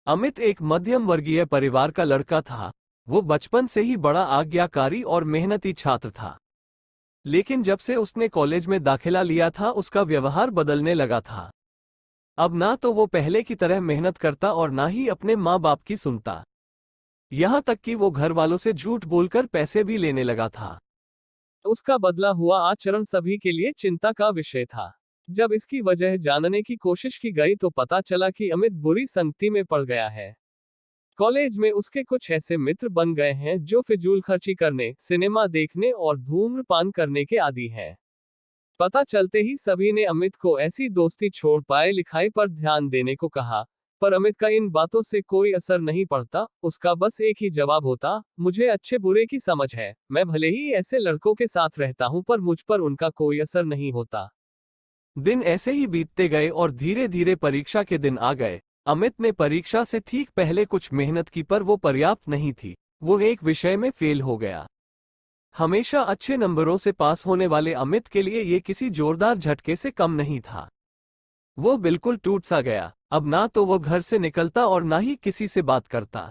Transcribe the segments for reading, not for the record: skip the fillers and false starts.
अमित एक मध्यम वर्गीय परिवार का लड़का था। वो बचपन से ही बड़ा आज्ञाकारी और मेहनती छात्र था। लेकिन जब से उसने कॉलेज में दाखिला लिया था, उसका व्यवहार बदलने लगा था। अब ना तो वो पहले की तरह मेहनत करता और ना ही अपने माँ बाप की सुनता। यहाँ तक कि वो घर वालों से झूठ बोलकर पैसे भी लेने लगा था। उसका बदला हुआ आचरण सभी के लिए चिंता का विषय था। जब इसकी वजह जानने की कोशिश की गई तो पता चला कि अमित बुरी संगति में पड़ गया है। कॉलेज में उसके कुछ ऐसे मित्र बन गए हैं जो फिजूल खर्ची करने, सिनेमा देखने और धूम्रपान करने के आदी हैं। पता चलते ही सभी ने अमित को ऐसी दोस्ती छोड़ पढ़ाई लिखाई पर ध्यान देने को कहा। पर अमित का इन बातों से कोई असर नहीं पड़ता। उसका बस एक ही जवाब होता, मुझे अच्छे बुरे की समझ है, मैं भले ही ऐसे लड़कों के साथ रहता हूं पर मुझ पर उनका कोई असर नहीं होता। दिन ऐसे ही बीतते गए और धीरे धीरे परीक्षा के दिन आ गए। अमित ने परीक्षा से ठीक पहले कुछ मेहनत की पर वो पर्याप्त नहीं थी। वो एक विषय में फेल हो गया। हमेशा अच्छे नंबरों से पास होने वाले अमित के लिए ये किसी जोरदार झटके से कम नहीं था। वो बिल्कुल टूट सा गया। अब ना तो वो घर से निकलता और ना ही किसी से बात करता।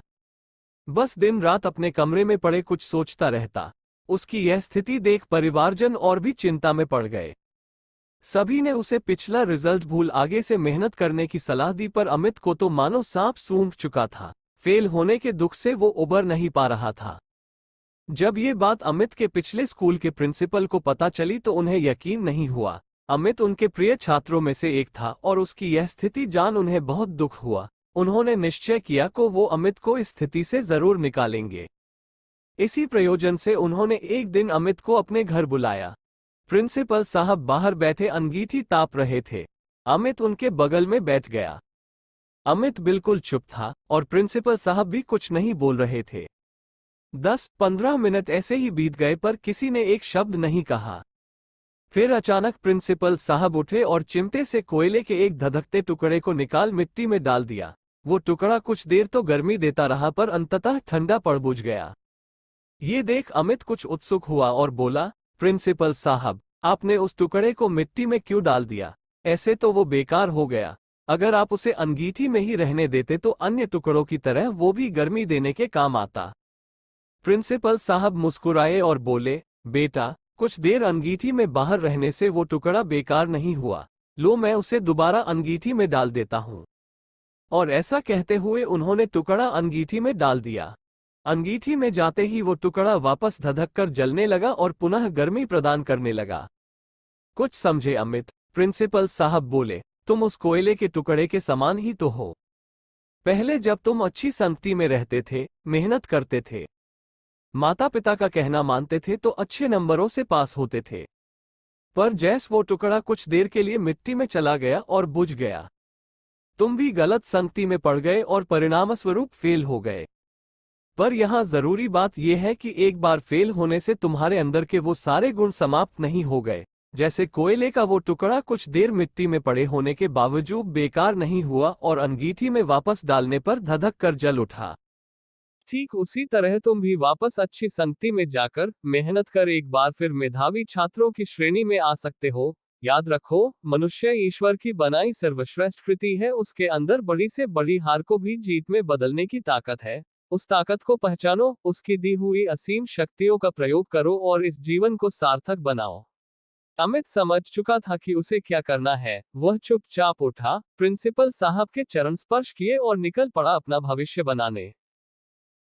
बस दिन रात अपने कमरे में पड़े कुछ सोचता रहता। उसकी यह स्थिति देख परिवारजन और भी चिंता में पड़ गए। सभी ने उसे पिछला रिजल्ट भूल आगे से मेहनत करने की सलाह दी पर अमित को तो मानो सांप सूंघ चुका था। फेल होने के दुख से वो उबर नहीं पा रहा था। जब ये बात अमित के पिछले स्कूल के प्रिंसिपल को पता चली तो उन्हें यकीन नहीं हुआ। अमित उनके प्रिय छात्रों में से एक था और उसकी यह स्थिति जान उन्हें बहुत दुख हुआ। उन्होंने निश्चय किया कि वो अमित को इस स्थिति से जरूर निकालेंगे। इसी प्रयोजन से उन्होंने एक दिन अमित को अपने घर बुलाया। प्रिंसिपल साहब बाहर बैठे अंगीठी ताप रहे थे। अमित उनके बगल में बैठ गया। अमित बिल्कुल चुप था और प्रिंसिपल साहब भी कुछ नहीं बोल रहे थे। 10-15 मिनट ऐसे ही बीत गए पर किसी ने एक शब्द नहीं कहा। फिर अचानक प्रिंसिपल साहब उठे और चिमटे से कोयले के एक धधकते टुकड़े को निकाल मिट्टी में डाल दिया। वो टुकड़ा कुछ देर तो गर्मी देता रहा पर अंततः ठंडा पड़ बुझ गया। ये देख अमित कुछ उत्सुक हुआ और बोला, प्रिंसिपल साहब, आपने उस टुकड़े को मिट्टी में क्यों डाल दिया? ऐसे तो वो बेकार हो गया। अगर आप उसे अंगीठी में ही रहने देते तो अन्य टुकड़ों की तरह वो भी गर्मी देने के काम आता। प्रिंसिपल साहब मुस्कुराए और बोले, बेटा, कुछ देर अंगीठी में बाहर रहने से वो टुकड़ा बेकार नहीं हुआ। लो, मैं उसे दोबारा अंगीठी में डाल देता हूँ। और ऐसा कहते हुए उन्होंने टुकड़ा अंगीठी में डाल दिया। अंगीठी में जाते ही वो टुकड़ा वापस धधक कर जलने लगा और पुनः गर्मी प्रदान करने लगा। कुछ समझे अमित? प्रिंसिपल साहब बोले, तुम उस कोयले के टुकड़े के समान ही तो हो। पहले जब तुम अच्छी संगति में रहते थे, मेहनत करते थे, माता पिता का कहना मानते थे तो अच्छे नंबरों से पास होते थे। पर जैस वो टुकड़ा कुछ देर के लिए मिट्टी में चला गया और बुझ गया। तुम भी गलत संगति में पड़ गए और परिणामस्वरूप फेल हो गए। पर यहाँ जरूरी बात यह है कि एक बार फेल होने से तुम्हारे अंदर के वो सारे गुण समाप्त नहीं हो गए। जैसे कोयले का वो टुकड़ा कुछ देर मिट्टी में पड़े होने के बावजूद बेकार नहीं हुआ और अंगीठी में वापस डालने पर धधक कर जल उठा। ठीक उसी तरह तुम भी वापस अच्छी संगति में जाकर मेहनत कर एक बार फिर मेधावी छात्रों की श्रेणी में आ सकते हो। याद रखो, मनुष्य ईश्वर की बनाई सर्वश्रेष्ठ कृति है। उसके अंदर बड़ी से बड़ी हार को भी जीत में बदलने की ताकत है। उस ताकत को पहचानो, उसकी दी हुई असीम शक्तियों का प्रयोग करो और इस जीवन को सार्थक बनाओ। अमित समझ चुका था कि उसे क्या करना है। वह चुपचाप उठा, प्रिंसिपल साहब के चरण स्पर्श किए और निकल पड़ा अपना भविष्य बनाने।